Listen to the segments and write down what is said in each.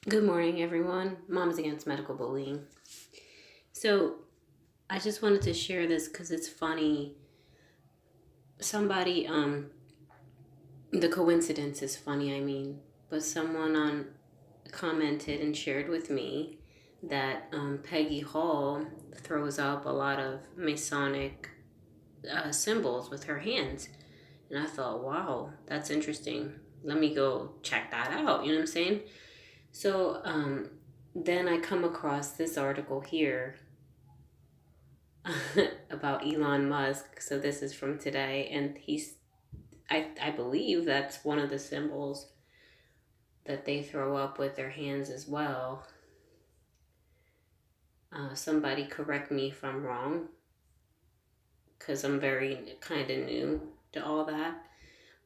Good morning, everyone. Moms Against Medical Bullying. So, I just wanted to share this because it's funny. Somebody, the coincidence is funny, but someone on commented and shared with me that Peggy Hall throws up a lot of Masonic symbols with her hands. And I thought, wow, that's interesting. Let me go check that out. You know what I'm saying? So, then I come across this article here about Elon Musk. So this is from today, and I believe that's one of the symbols that they throw up with their hands as well. Somebody correct me if I'm wrong, because I'm very kind of new to all that.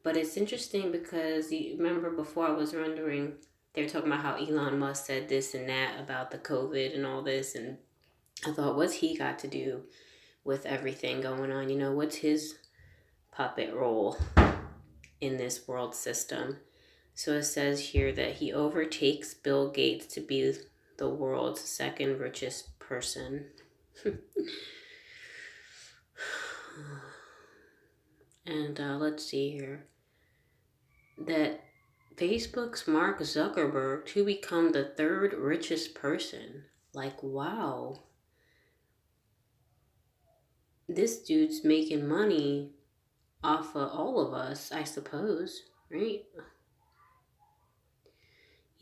But it's interesting because you remember before I was wondering, they're talking about how Elon Musk said this and that about the COVID and all this, and I thought, what's he got to do with everything going on? What's his puppet role in this world system? So it says here that he overtakes Bill Gates to be the world's second richest person. And let's see here. That Facebook's Mark Zuckerberg to become the third richest person. Like, wow. This dude's making money off of all of us, I suppose, right?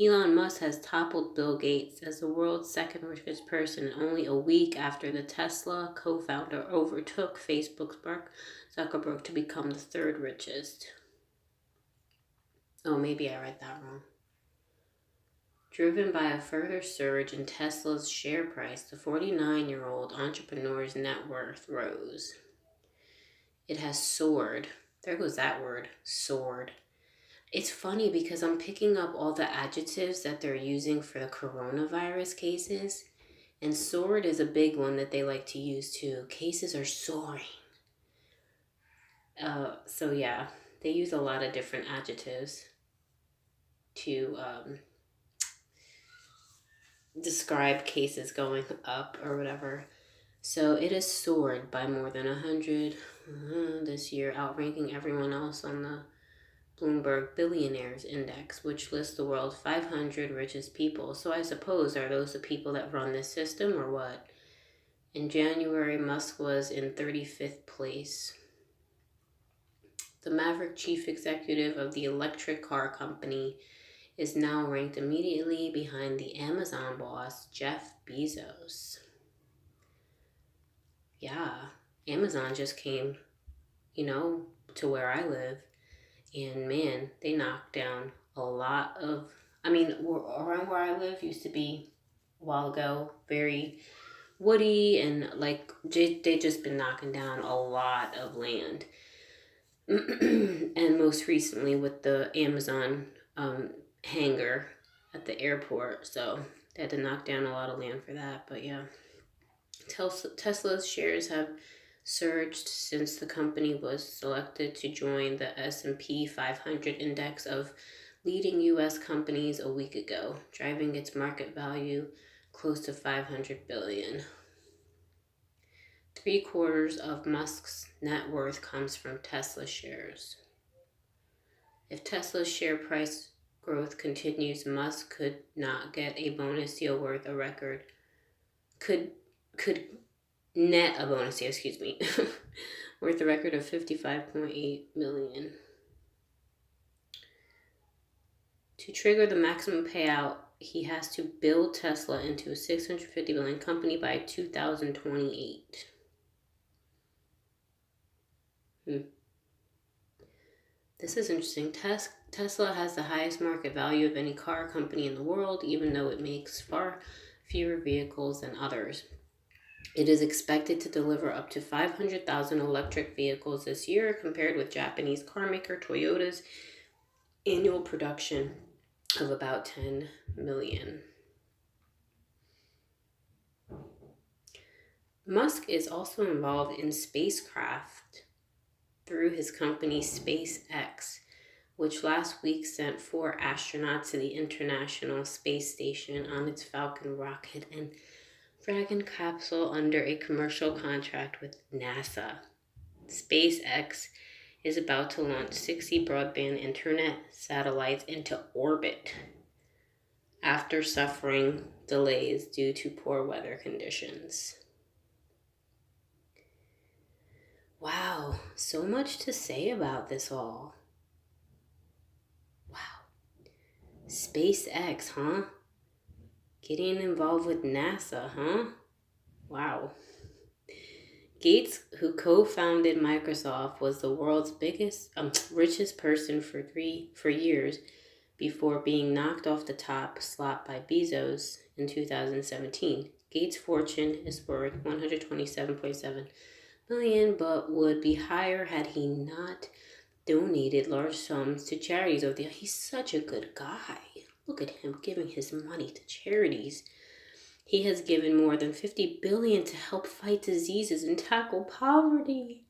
Elon Musk has toppled Bill Gates as the world's second richest person only a week after the Tesla co-founder overtook Facebook's Mark Zuckerberg to become the third richest. Oh, maybe I read that wrong. Driven by a further surge in Tesla's share price, the 49-year-old entrepreneur's net worth rose. It has soared. There goes that word, soared. It's funny because I'm picking up all the adjectives that they're using for the coronavirus cases, and soared is a big one that they like to use too. Cases are soaring. So yeah, they use a lot of different adjectives to describe cases going up or whatever. So it has soared by more than 100 this year, outranking everyone else on the Bloomberg Billionaires Index, which lists the world's 500 richest people. So I suppose, are those the people that run this system or what? In January, Musk was in 35th place. The Maverick chief executive of the electric car company is now ranked immediately behind the Amazon boss, Jeff Bezos. Yeah, Amazon just came, to where I live. And man, they knocked down a lot of. Around where I live used to be a while ago very woody and like they just been knocking down a lot of land. And most recently with the Amazon hangar at the airport, so they had to knock down a lot of land for that. But yeah, Tesla's shares have surged since the company was selected to join the S&P 500 index of leading U.S. companies a week ago, driving its market value close to $500 billion. 3/4 of Musk's net worth comes from Tesla shares. If Tesla's share price growth continues, Musk could not get a bonus deal worth a record. Could net a bonus deal, worth a record of $55.8 million. To trigger the maximum payout, he has to build Tesla into a $650 billion company by 2028. This is interesting. Tesla has the highest market value of any car company in the world, even though it makes far fewer vehicles than others. It is expected to deliver up to 500,000 electric vehicles this year, compared with Japanese carmaker Toyota's annual production of about 10 million. Musk is also involved in spacecraft through his company SpaceX, which last week sent 4 astronauts to the International Space Station on its Falcon rocket and Dragon capsule under a commercial contract with NASA. SpaceX is about to launch 60 broadband internet satellites into orbit after suffering delays due to poor weather conditions. Wow, so much to say about this all. Wow. SpaceX, huh? Getting involved with NASA, huh? Wow. Gates, who co-founded Microsoft, was the world's richest person for years before being knocked off the top slot by Bezos in 2017. Gates' fortune is worth $127.7 billion, but would be higher had he not donated large sums to charities over the years. He's such a good guy. Look at him giving his money to charities. He has given more than $50 billion to help fight diseases and tackle poverty,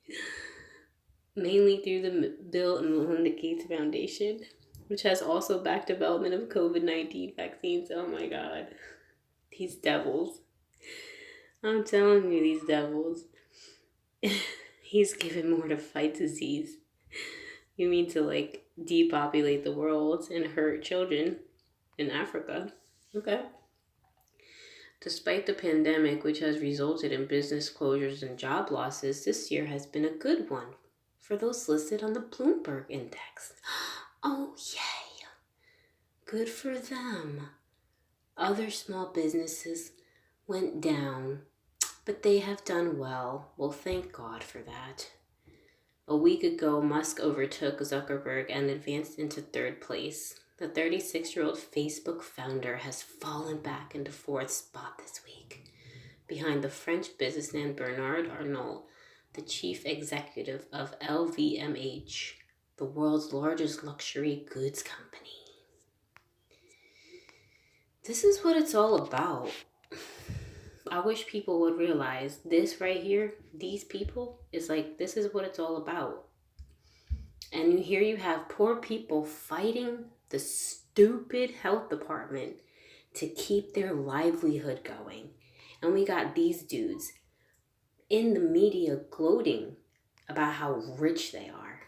mainly through the Bill and Melinda Gates Foundation, which has also backed development of COVID-19 vaccines. Oh my God. These devils. I'm telling you, these devils. He's given more to fight disease. You mean to depopulate the world and hurt children in Africa? Okay. Despite the pandemic, which has resulted in business closures and job losses, this year has been a good one for those listed on the Bloomberg Index. Oh, yay! Good for them. Other small businesses went down, but they have done well. Well, thank God for that. A week ago, Musk overtook Zuckerberg and advanced into third place. The 36-year-old Facebook founder has fallen back into fourth spot this week, behind the French businessman Bernard Arnault, the chief executive of LVMH, the world's largest luxury goods company. This is what it's all about. I wish people would realize this right here, these people, this is what it's all about. And here you have poor people fighting the stupid health department to keep their livelihood going. And we got these dudes in the media gloating about how rich they are.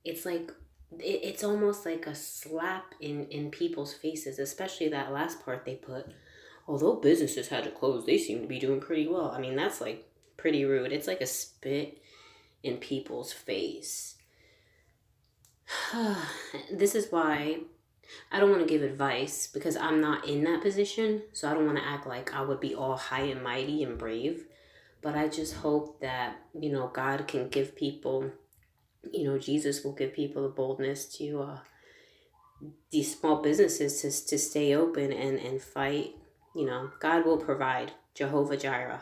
It's almost like a slap in people's faces, especially that last part they put. Although businesses had to close, they seem to be doing pretty well. I mean, that's pretty rude. It's like a spit in people's face. This is why I don't want to give advice, because I'm not in that position. So I don't want to act like I would be all high and mighty and brave. But I just hope that, God can give people, Jesus will give people the boldness to these small businesses to stay open and fight. God will provide. Jehovah Jireh.